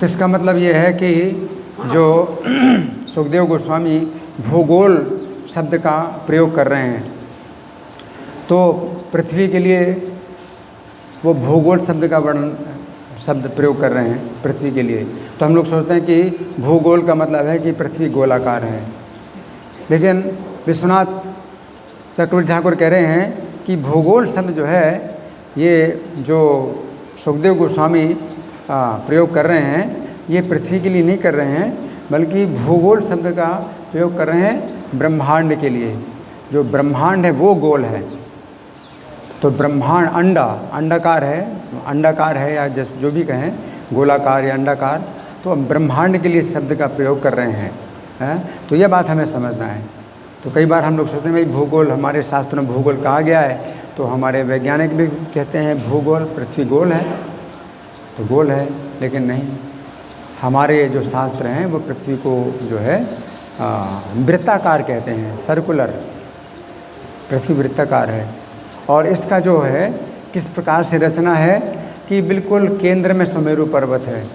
तो इसका मतलब ये है कि जो सुखदेव गोस्वामी भूगोल शब्द का प्रयोग कर रहे हैं, तो पृथ्वी के लिए वो भूगोल शब्द का शब्द प्रयोग कर रहे हैं पृथ्वी के लिए। तो हम लोग सोचते हैं कि भूगोल का मतलब है कि पृथ्वी गोलाकार है, लेकिन विश्वनाथ चक्रवर्ती ठाकुर कह रहे हैं कि भूगोल शब्द जो है ये जो सुखदेव गोस्वामी प्रयोग कर रहे हैं, ये पृथ्वी के लिए नहीं कर रहे हैं, बल्कि भूगोल शब्द का प्रयोग कर रहे हैं ब्रह्मांड के लिए। जो ब्रह्मांड है वो गोल है, तो ब्रह्मांड अंडाकार है या जो भी कहें, गोलाकार या अंडाकार, तो ब्रह्मांड के लिए शब्द का प्रयोग कर रहे हैं। तो यह बात हमें समझना है। तो कई बार हम लोग सोचते हैं भाई भूगोल, हमारे शास्त्रों में भूगोल कहा गया है, तो हमारे वैज्ञानिक भी कहते हैं भूगोल, पृथ्वी गोल है तो गोल है, लेकिन नहीं, हमारे जो शास्त्र हैं वो पृथ्वी को जो है वृत्ताकार कहते हैं, सर्कुलर, पृथ्वी वृत्ताकार है। और इसका जो है किस प्रकार से रचना है कि बिल्कुल केंद्र में सुमेरु पर्वत है,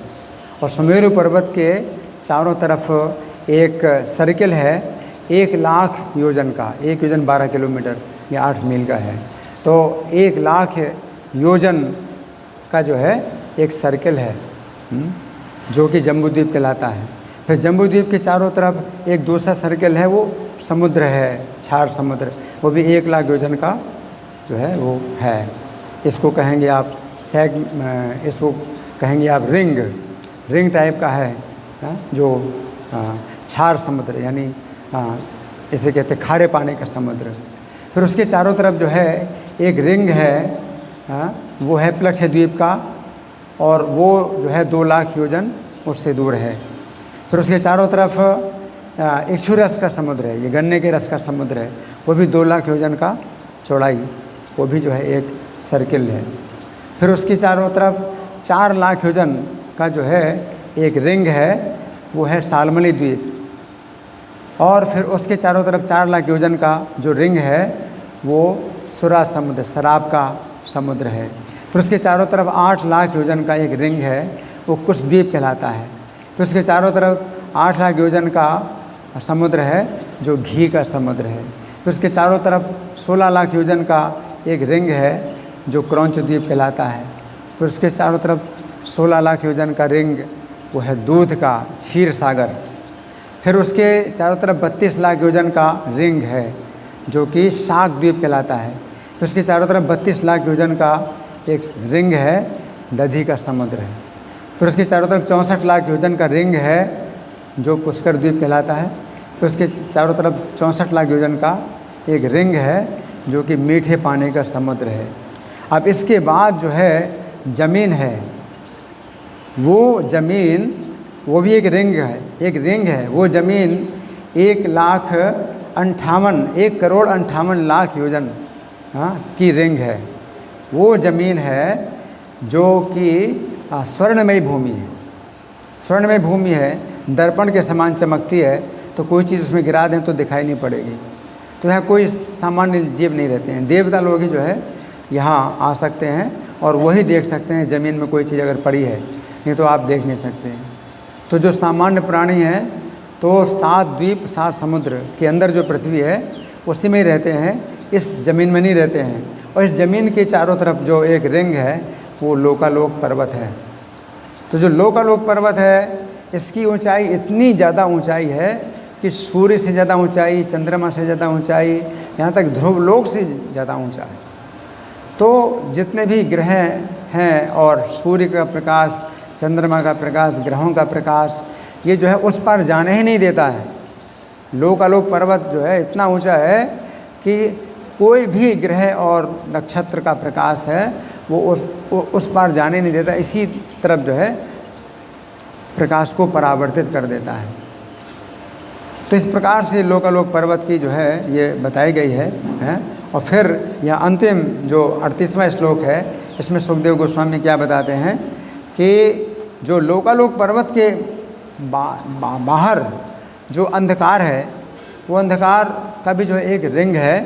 और सुमेरु पर्वत के चारों तरफ एक सर्किल है 1,00,000 योजन का। 1 योजन 12 किलोमीटर या 8 मील का है, तो 1,00,000 योजन का जो है एक सर्किल है, जो कि जम्बूद्वीप कहलाता है। फिर जम्बूद्वीप के चारों तरफ एक दूसरा सर्किल है, वो समुद्र है, क्षार समुद्र, वो भी 1,00,000 योजन का जो है वो है। इसको कहेंगे आप इसको कहेंगे आप रिंग टाइप का है, जो क्षार समुद्र, यानी इसे कहते हैं खारे पानी का समुद्र। फिर उसके चारों तरफ जो है एक रिंग है, वो है प्लक्षद्वीप का, और वो जो है 2,00,000 योजन उससे दूर है। फिर उसके चारों तरफ इक्षुरस का समुद्र है, ये गन्ने के रस का समुद्र है, वो भी 2,00,000 योजन का चौड़ाई, वो भी जो है एक सर्किल है। फिर उसके चारों तरफ 4,00,000 योजन का जो है एक रिंग है, वो है शाल्मली द्वीप। और फिर उसके चारों तरफ 4,00,000 योजन का जो रिंग है वो सुरा समुद्र, शराब का समुद्र है। फिर उसके चारों तरफ 8,00,000 योजन का एक रिंग है, वो कुशद्वीप कहलाता है। फिर उसके चारों तरफ 8,00,000 योजन का समुद्र है जो घी का समुद्र है। फिर उसके चारों तरफ 16,00,000 योजन का एक रिंग है जो क्रौंच द्वीप कहलाता है। फिर उसके चारों तरफ 16,00,000 योजन का रिंग वो है दूध का क्षीर सागर। फिर उसके चारों तरफ 32,00,000 योजन का रिंग है जो कि शाक द्वीप कहलाता है। फिर उसके चारों तरफ 32,00,000 योजन का एक रिंग है, दधी का समुद्र है। फिर उसके चारों तरफ 64,00,000 योजन का रिंग है जो पुष्कर द्वीप कहलाता है। फिर उसके चारों तरफ 64,00,000 योजन का एक रिंग है जो कि मीठे पानी का समुद्र है। अब इसके बाद जो है ज़मीन है, वो ज़मीन, वो भी एक रिंग है, वो ज़मीन 1,58,1,58,00,000 योजन की रिंग है। वो ज़मीन है जो कि स्वर्णमयी भूमि है, स्वर्णमयी भूमि है, दर्पण के समान चमकती है, तो कोई चीज़ उसमें गिरा दें तो दिखाई नहीं पड़ेगी। तो यहाँ कोई सामान्य जीव नहीं रहते हैं, देवता लोग ही जो है यहाँ आ सकते हैं और वही देख सकते हैं ज़मीन में कोई चीज़ अगर पड़ी है, नहीं तो आप देख नहीं सकते हैं। तो जो सामान्य प्राणी हैं तो 7 द्वीप 7 समुद्र के अंदर जो पृथ्वी है उसी में ही रहते हैं, इस ज़मीन में नहीं रहते हैं। और इस ज़मीन के चारों तरफ जो एक रिंग है वो लोकालोक पर्वत है। तो जो लोकालोक पर्वत है इसकी ऊंचाई इतनी ज़्यादा ऊंचाई है कि सूर्य से ज़्यादा ऊंचाई, चंद्रमा से ज़्यादा ऊंचाई, यहाँ तक ध्रुवलोक से ज़्यादा ऊंचा है। तो जितने भी ग्रह हैं और सूर्य का प्रकाश, चंद्रमा का प्रकाश, ग्रहों का प्रकाश, ये जो है उस पर जाने ही नहीं देता है। लोकालोक पर्वत जो है इतना ऊंचा है कि कोई भी ग्रह और नक्षत्र का प्रकाश है वो उस पार जाने नहीं देता, इसी तरफ जो है प्रकाश को परावर्तित कर देता है। तो इस प्रकार से लोकालोक पर्वत की जो है ये बताई गई है। और फिर यह अंतिम जो 38वां श्लोक है, इसमें सुखदेव गोस्वामी क्या बताते हैं कि जो लोकालोक पर्वत के बाहर जो अंधकार है, वो अंधकार का भी जो है एक रिंग है,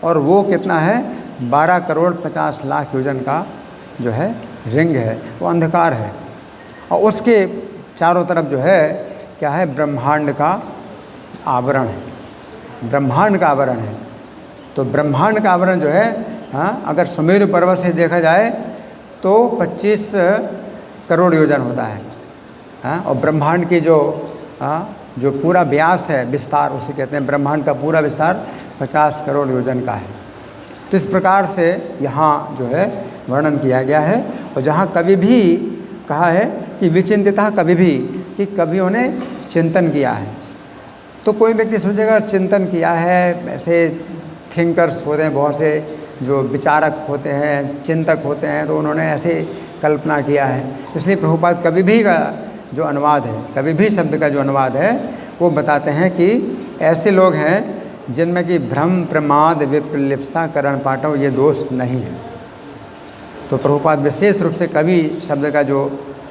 और वो कितना है 12,50,00,000 योजन का जो है रिंग है, वो अंधकार है। और उसके चारों तरफ जो है क्या है, ब्रह्मांड का आवरण है, ब्रह्मांड का आवरण है। तो ब्रह्मांड का आवरण जो है, हाँ, अगर सुमेरु पर्वत से देखा जाए तो 25 करोड़ योजन होता है, हाँ, और ब्रह्मांड की जो पूरा व्यास है, विस्तार उसे कहते हैं, ब्रह्मांड का पूरा विस्तार 50 करोड़ योजन का है। तो इस प्रकार से यहाँ जो है वर्णन किया गया है। और जहाँ कभी भी कहा है कि विचिंतिता, कभी भी कि कवियों ने चिंतन किया है। तो कोई व्यक्ति सोचेगा चिंतन किया है, ऐसे थिंकर्स होते हैं बहुत से, जो विचारक होते हैं, चिंतक होते हैं, तो उन्होंने ऐसे कल्पना किया है। इसलिए प्रभुपाद कभी भी का जो अनुवाद है, कभी भी शब्द का जो अनुवाद है, वो बताते हैं कि ऐसे लोग हैं जिनमें कि भ्रम, प्रमाद, विप्रलिप्सा, करण पाठव ये दोष नहीं है। तो प्रभुपाद विशेष रूप से कवि शब्द का जो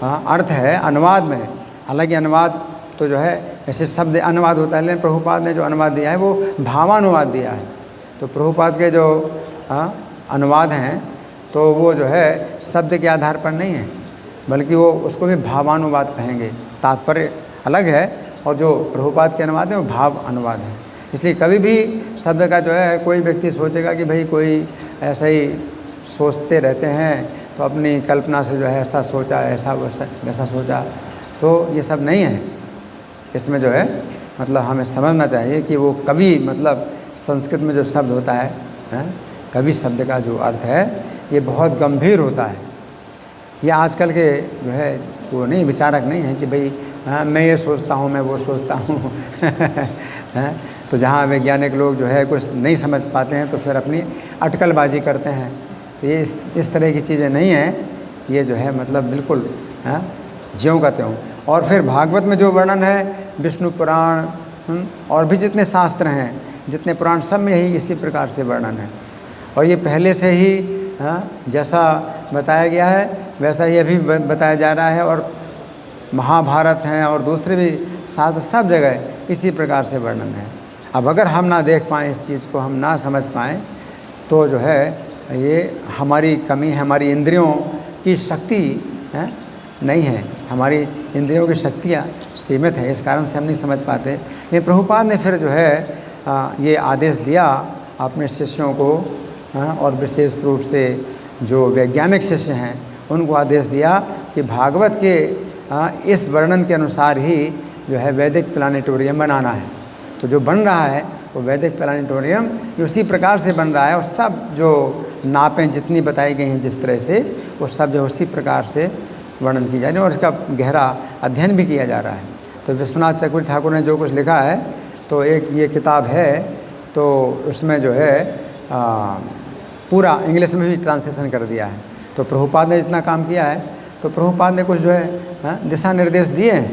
अर्थ है अनुवाद में, हालांकि अनुवाद तो जो है ऐसे शब्द अनुवाद होता है, लेकिन प्रभुपाद ने जो अनुवाद दिया है वो भावानुवाद दिया है। तो प्रभुपाद के जो अनुवाद हैं तो वो जो है शब्द के आधार पर नहीं है, बल्कि वो उसको भी भावानुवाद कहेंगे। तात्पर्य अलग है, और जो प्रभुपाद के अनुवाद है वो भाव अनुवाद है। इसलिए कभी भी शब्द का जो है, कोई व्यक्ति सोचेगा कि भाई कोई ऐसा ही सोचते रहते हैं, तो अपनी कल्पना से जो है ऐसा सोचा, ऐसा वैसा सोचा, तो ये सब नहीं है। इसमें जो है मतलब हमें समझना चाहिए कि वो कवि मतलब संस्कृत में जो शब्द होता है, कवि शब्द का जो अर्थ है ये बहुत गंभीर होता है। ये आजकल के जो है वो नहीं, विचारक नहीं है कि भाई मैं ये सोचता हूँ, मैं वो सोचता हूँ तो जहाँ वैज्ञानिक लोग जो है कुछ नहीं समझ पाते हैं तो फिर अपनी अटकलबाजी करते हैं। तो ये इस तरह की चीज़ें नहीं हैं, ये जो है मतलब बिल्कुल ज्यों का त्यों। और फिर भागवत में जो वर्णन है, विष्णु पुराण और भी जितने शास्त्र हैं, जितने पुराण, सब में यही इसी प्रकार से वर्णन है। और ये पहले से ही जैसा बताया गया है वैसा ही अभी बताया जा रहा है। और महाभारत हैं और दूसरे भी शास्त्र, सब जगह इसी प्रकार से वर्णन है। अब अगर हम ना देख पाएँ इस चीज़ को, हम ना समझ पाएँ, तो जो है ये हमारी कमी है, हमारी इंद्रियों की शक्ति नहीं है, हमारी इंद्रियों की शक्तियाँ सीमित है, इस कारण से हम नहीं समझ पाते। लेकिन प्रभुपाद ने फिर जो है ये आदेश दिया अपने शिष्यों को, और विशेष रूप से जो वैज्ञानिक शिष्य हैं उनको आदेश दिया कि भागवत के इस वर्णन के अनुसार ही जो है वैदिक प्लानिटोरियम बनाना है। तो जो बन रहा है वो वैदिक प्लानिटोरियम उसी प्रकार से बन रहा है, और सब जो नापें जितनी बताई गई हैं जिस तरह से, वो सब जो उसी प्रकार से वर्णन की जा रही है, और इसका गहरा अध्ययन भी किया जा रहा है। तो विश्वनाथ चक्रवर्ती ठाकुर ने जो कुछ लिखा है, तो एक ये किताब है, तो उसमें जो है पूरा इंग्लिश में भी ट्रांसलेशन कर दिया है। तो प्रभुपाद ने जितना काम किया है, तो प्रभुपाद ने कुछ जो है दिशा निर्देश दिए हैं,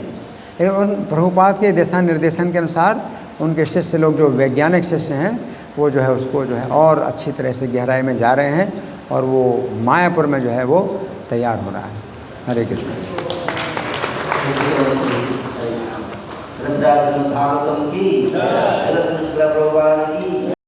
लेकिन उन प्रभुपाद के दिशा निर्देशन के अनुसार उनके शिष्य लोग, जो वैज्ञानिक शिष्य हैं, वो जो है उसको जो है और अच्छी तरह से गहराई में जा रहे हैं, और वो मायापुर में जो है वो तैयार हो रहा है। हरे कृष्ण। भागवतम की, प्रभुपाद की।